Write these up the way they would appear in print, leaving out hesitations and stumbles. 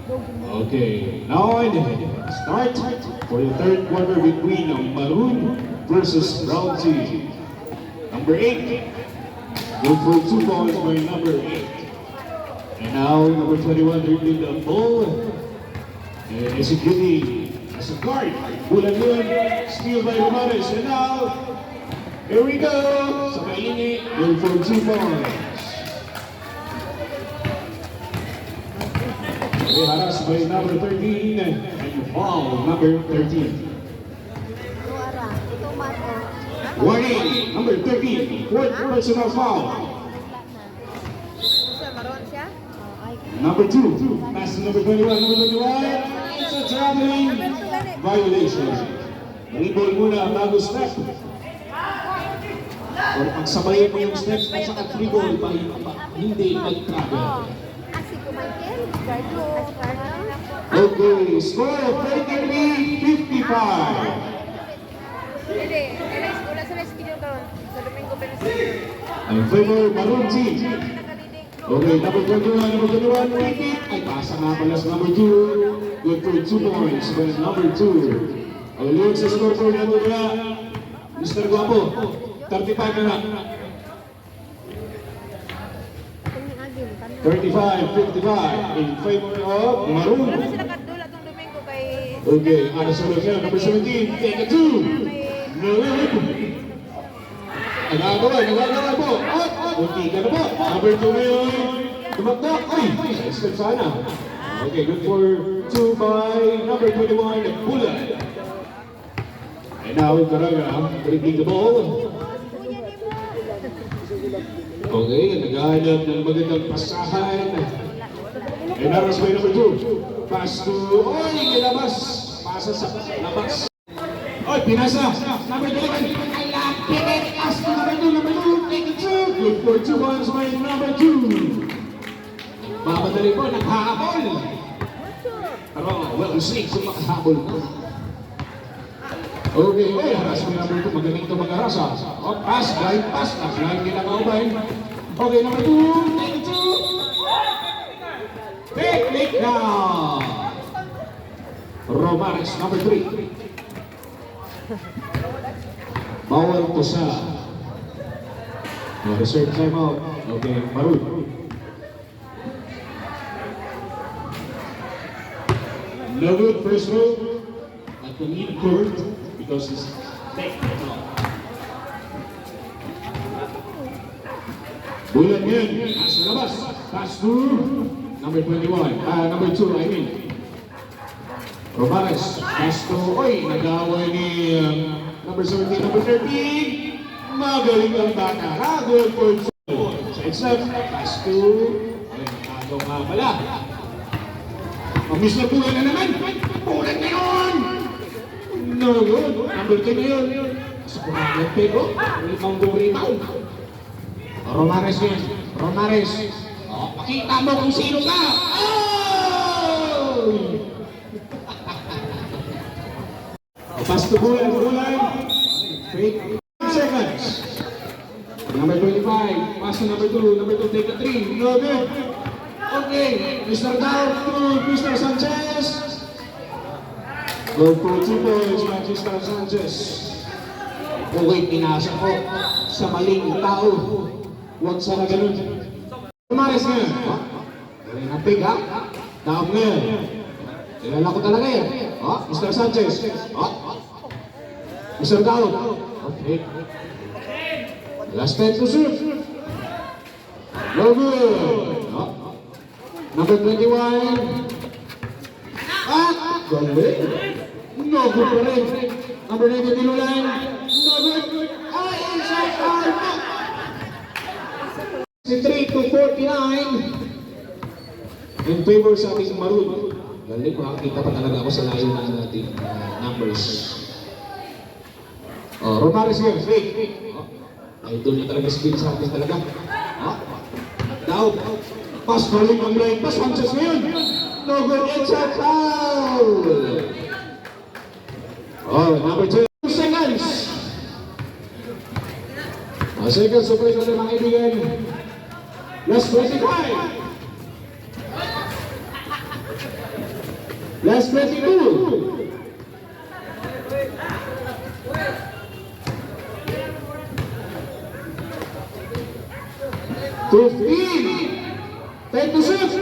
Okay, now start for the third quarter between Maroon versus Brown team. Number 8, go for 2 points by number 8. And now number 21 dribbling the ball and executing as a guard. Bulan yun, steal by Romanes. And now, here we go! Sa kainit, go for 2 points. Okay, haras by number 13 and foul number 13. Warning, number 13, fourth personal foul. Number 2, pass to number 21, it's a traveling violation. Rebound muna bago step. Or pagsabayin mo yung step at saka dribble pa hindi mag-travel. Okay, score of 33-55. In favor Maroon team. Okay, number 21, repeat. Ay, pasa nga pala sa number 2. Good for 2 points by number 2. Okay, liwag sa scoreboard na ito kaya Mr. Guapo, 35 na lang. 35-55 in favor of Maroon. Okay, ada sunod siya. Number 17, take a 2. Nagagawa po. Kunti ka na po. Number 2 ngayon. Tumakdak. Ay, sa sana. Okay, good for 2 by number 21, Bulan. And now, Caraga, dribbling the ball. Okay, naghahanap ng magandang pasahan. And haras by number 2. Pass to, oy, nilabas. Pasa sa labas. Oy, pinasa. Number 11. I love it. Pass to number 2. Take it 2. Good for 2 points by number 2. Mamadali po, naghahabol. Pero, well, six kung makahabol na. Okay, oy, haras by number 2. Magaling ito mag-arasa. Oh, pass, blind pass. Blind ginagawa. Okay, number 2. Take it 2. Take now. Romanes, number 3. Bawal to sa reserve timeout. Okay, Maroon. No good first row at the mid court because it's technical. Bulan yun, nasa labas. Pass to number 21, number 2, I mean. Romanes, pass to, oy, nag-away ni number 17, number 13. Magaling ang bata. Good for 2. Sa itself, pass to, ay, nakago nga pala. Mamiss na Bulan na naman. Bulan na yun! No good. Number 10 na yun. Sa kumagod pego, limang rebound. Romanes yun. Romanes. Oh, pakita mo kung sino ka. Oh! Pass to Bulan. Fake. Seconds. Number 25. Pass to number 2. Number 2 take a 3. No good. Okay. Mr. Down to Mr. Sanchez. Go for 2 points, Mr. Sanchez. Okay, pinasa po sa maling tao. Huwag sana ganun. Romanes ngayon. Galing na pig, ha? Down ngayon. Kilala ko talaga yan. Mr. Sanchez. Mr. Down. Okay. Last 10 to shoot. No good. Number 21. Galing. No good pa rin. Number 19, Dilulan. No good. Inside out. 63 to 49. In favor sa ating Maroon. Galing, makakita pa talaga ako sa layo ng ating numbers. Romanes yun, fake. Idol niya talaga speed sa atin talaga. Down. Pass, galing ang blind pass. Sanchez ngayon. No good, it's a foul. Number 2 seconds. Seconds to play sa mga kaibigan. Last 25. Last 22. 15. 10 to shoot. 5.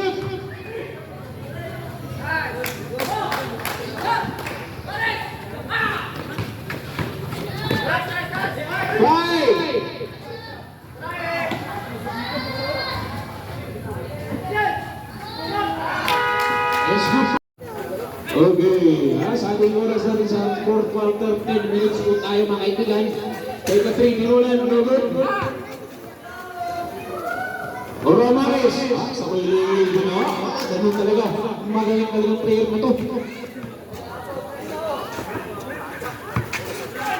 Okay, sa ating oras natin sa 4th quarter, 10 minutes po tayo mga kaibigan. Kay Catherine Nirolan, no good? Oromares, sa may lilig yun ganun talaga, magaling talagang player na to.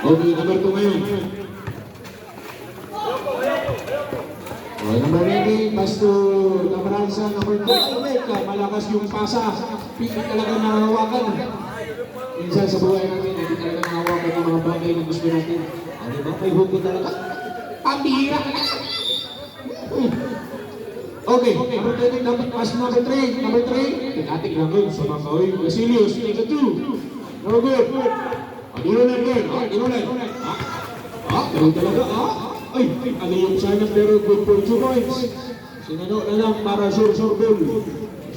Okay, number 2 ngayon. Number 19, pass to Camaralsa, number 2. Malakas yung pasa. Hindi talaga nangahawakan. Minsan sa buhay natin, hindi talaga nangahawakan ng mga bagay na gusto natin. Diba? May hugot talaga. Pambihira ka na! Okay, number 20, pass number 3. Number 3, tinatik lang yun sa mga kawin. Basilius, take a 2. No good. Dinulan yun. Dinulan. Ganun talaga. Ay, ano yung sana pero good for 2 points. Sinano na lang para sure goal.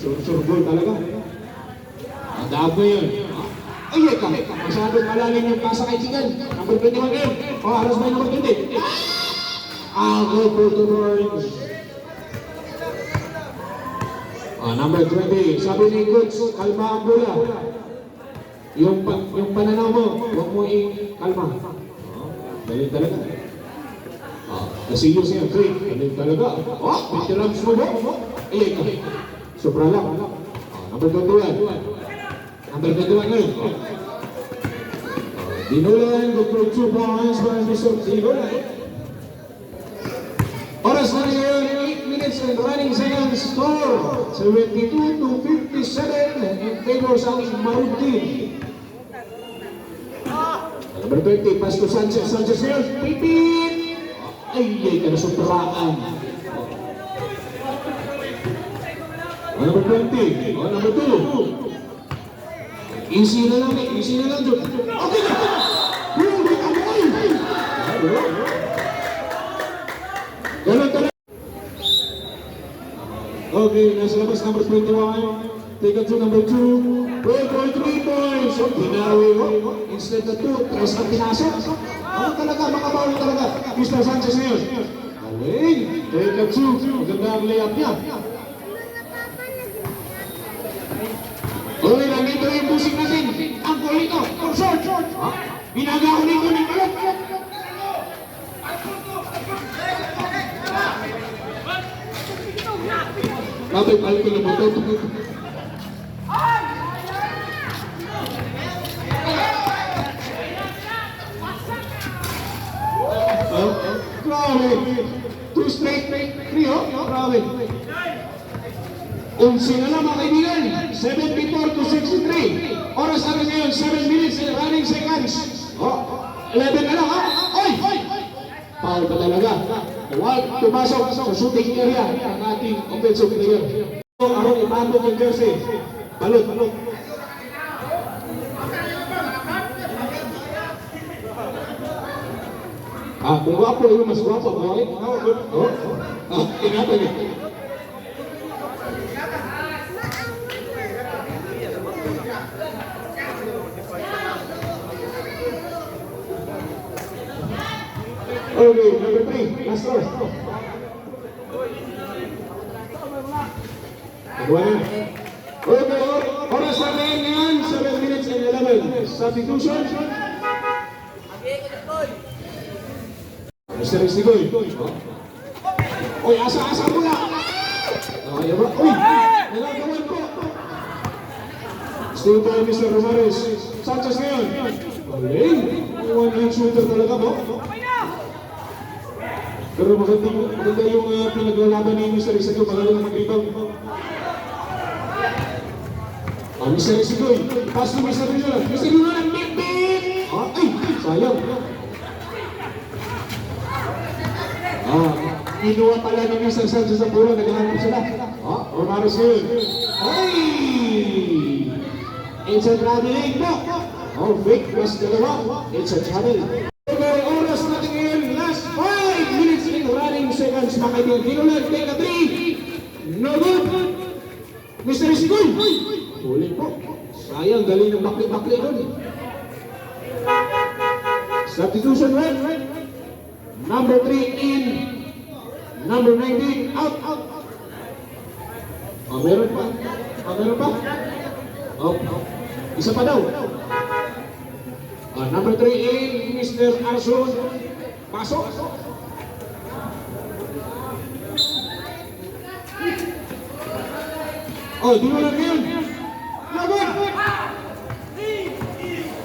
Sure goal talaga. Ang daag na yun. Ay, masyadong malalim yung pasa kay Chigan. Number 21 yun. Aras ba yung number 20? Good for 2 points. Number 20. Sabi ni Coach, kalma ang bola. Yung pananaw mo, huwag mo i-kalma. Galing talaga. Kasi yun siya, great. Galing talaga. Veterans mo mo. Ay, sobra lang. Number 21. Number 21 ngayon. Dinulan, good for 2 points by Mr. Dinulan. Oras na ngayon, 8 minutes and running seconds. Score, 72 to 57 in favor sa ating Maroon team. Number 20, pass to Sanchez. Sanchez ngayon, pipit! Ay, kanasutraan. Number 20, number 2. Easy na lang, Jun. Okay na! Hindi ka mo! Galang talaga. Okay, nasa labas number 21. Take it to number 2. 12.3 points. So, pinawi mo. Instead of 2, 3 na pinasok. Ano talaga, makabawal talaga. Mr. Sanchez ngayon. Galing. Take it to. Maganda ang layup niya. Okay, nandito yung busing natin. Ang kulito. Ang short. Binagaunin ko ng balot. Babay balik ko na mo ito. Grabe. 2 straight, 3, grabe. Unsi na lang mga kaibigan. 74 to 63. Oras natin ngayon, 7 minutes and running seconds. 11 na lang Oy! Foul pa talaga. Huwag tumasok sa shooting area ang ating offensive player. Arong ipandok yung jersey. Balot. Kung guwapo yun, mas guwapo. Okay? Ingatan niya. Okay, number 3, last course. Okay, oras natin ngayon, 7 minutes and 11. Substitution. Mr. Estigoy. Uy, asa mo lang. Ayaw ba? Uy, nagagawan ko. Still by Mr. Romares. Sanchez ngayon. Galing. One-hand shooter talaga mo. Pero maganda yung pinaglalaban ni Mr. Estigoy. Magaling mag-rebound. Mr. Estigoy. Pass to Mr. Rizal. Mr. Rizal, bip-bip! Ay, sayang. Inuwa pala ng Mr. Sanchez sa puro, naghahanap sila. Romares yun. Ay! It's a traveling po. Oh, Vic, mas dalawa. It's a traveling. Okay, oras natin ngayon. Last 5 minutes in running seconds. Mga kaibigan, Ginulan, take a 3. No good. Mr. Iskoy. Huli po. Sayang, galing ng bakli-bakli ron. Substitution right. Number 3 in. Number 19 out. Oh, meron pa. Meron pa. Oh, isa pa daw. Number 3 in Mr. Arson. Pasok. Oh, di mo lang ngayon. Laban!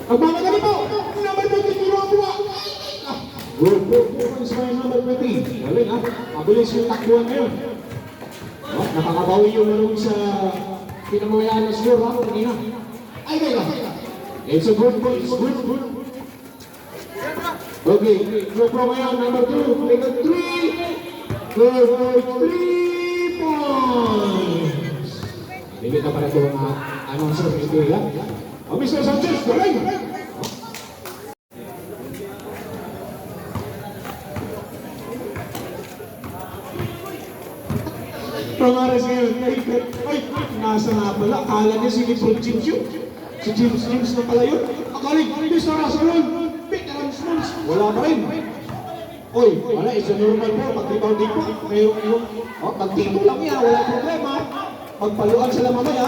Magmamadali po! Number 20, kinuha-buha! Good points by number 20. Galing ha? Mabilis yung takbuhan ngayon. Nakakabawi yung marunong sa pinamamayaan na score ha? Kanina. Ay, kaya! It's a good point. Good. Okay, go from ngayon, number 2. Make a 3. Good for 3 points. Hindi ka pala ito mga announcer ito yan. Oh, Mr. Sanchez, galing! Pangaras ngayon, ay, nasa nga pala, akala niya si Lebron James yun. Si James na pala yun. Akaling, Mr. Rasalon, veteran Smolls, wala pa rin. Oy, wala, it's a normal po, pag-rebound din po. Pag-timo lang yan, wala problema. Pagpaluan sila mamaya.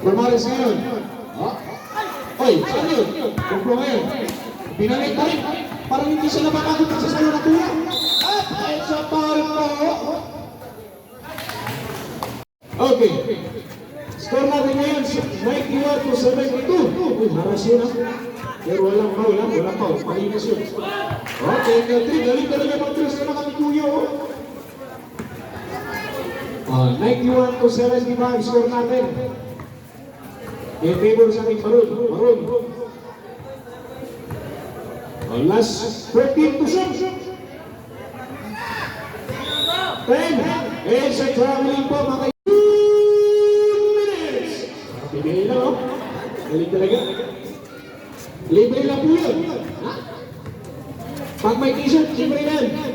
Pangaras ngayon. Oy, saan yun? Kumplo ngayon. Binalik pa rin. Parang hindi sila makakot sa salo na tulang. At, it's a foul po. Okay. Score natin ngayon, 91 to 72. Uy, haras yun ha. Pero walang foul ha, walang foul. Palinis yun. Okay, K3, galing talaga mag-dress na kami kuya. 91 to 75, score natin. In favor sa ating Maroon. Last 13 to 6. 10. It's a traveling po mga 2 minutes. Pibigay lang, oh. Galing talaga. Libre lang po yun. Pag may t-shirt, libre yan.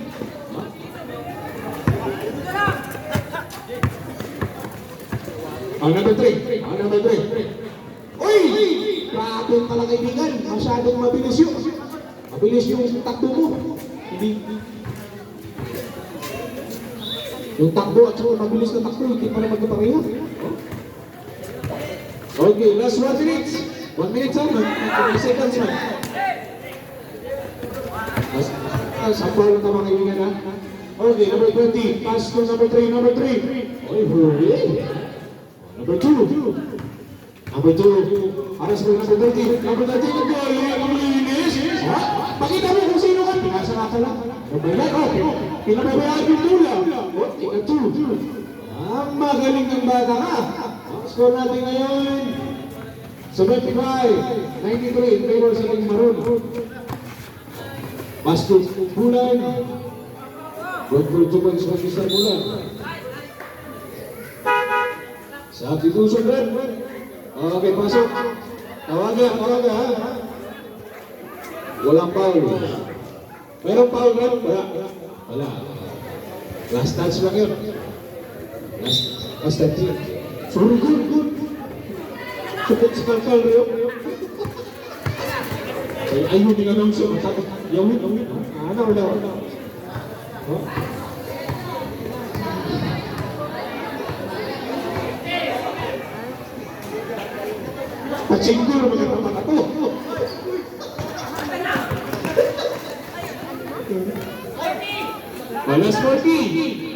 Number 3. Uy! Grabe pala kaibigan. Masyadong mabilis yun. Mabilis yung takbo mo. Yung takbo at saka mabilis na takbo, hindi pala magkapareho. Okay, last 1 minute. 1 minute sa 20 seconds na. Sample lang mga kaibigan ha. Okay, number 20. Pass to number 3. Oy, huli. Number 2. Aras mo number 30. Number 30, nag-malinis. Pakita mo kung sino ka. Pinasa ka pala. Pinababayaan yung tula. Ika 2. Magaling ng bata ka. Score natin ngayon. 75. 93 in favor sa ating Maroon. Bastos Bulan. Good for 2 points for Mr. Bulan. Substitution rin. Okay, pasok. Tawagan ha. Walang foul. Merong foul rin? Wala. Last touch lang yun. Last touch yun. Sorry, good. Supot sa kalkal rin. Ayun, tinanong siya. Yawin. Wala. Patsinggur magkakaman ako. Last 40.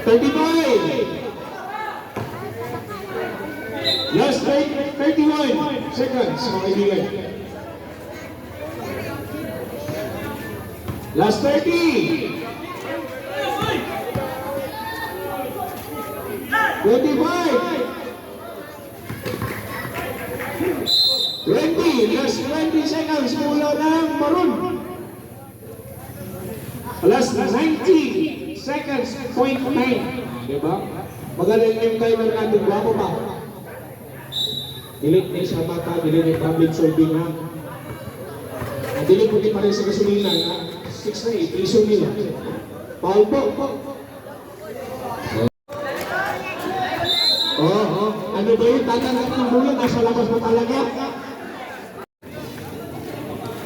35. Last 31 seconds, mga kaibigan. Last 30. 25. 20. Last 20 seconds mula ng Maroon. Last 90 seconds, point 9. Diba? Magaling yung timer natin. Guwapo ba? Dilit na sa mata, dilit na public solving ha. Dilit po din pa rin sa gasolina ha. 6 na eh, piso nila. Paul po. Ano ba yun? Tatanggap ng mula, nasa labas na talaga.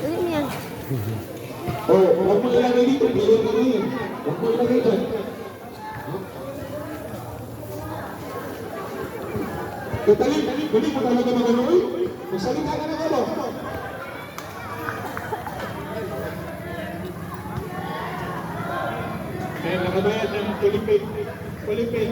Ano yan? Huwag mo ilagay dito, bilhin ka ngayon. Huwag mo ilagay doon. Katalin, hindi mo talaga magano eh. Magsalita ka na ano. Kaya nakabayad ng Pilipin.